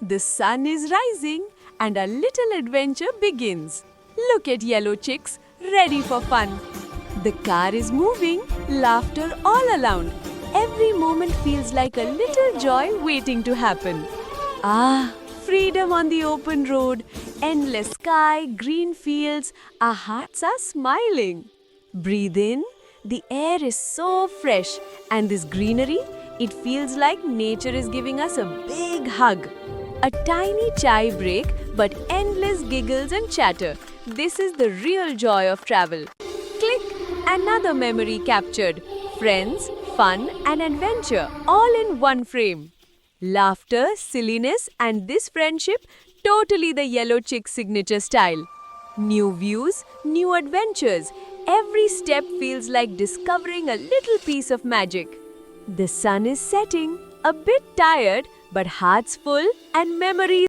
The sun is rising and a little adventure begins. Look at yellow chicks ready for fun. The car is moving, laughter all around. Every moment feels like a little joy waiting to happen. Ah, freedom on the open road, endless sky, green fields, our hearts are smiling. Breathe in, the air is so fresh, and this greenery, it feels like nature is giving us a big hug. A tiny chai break, but endless giggles and chatter. This is the real joy of travel. Click, another memory captured. Friends, fun, and adventure all in one frame. Laughter, silliness, and this friendship totally the yellow chick signature style. New views, new adventures. Every step feels like discovering a little piece of magic. The sun is setting, a bit tired, but hearts full and memories.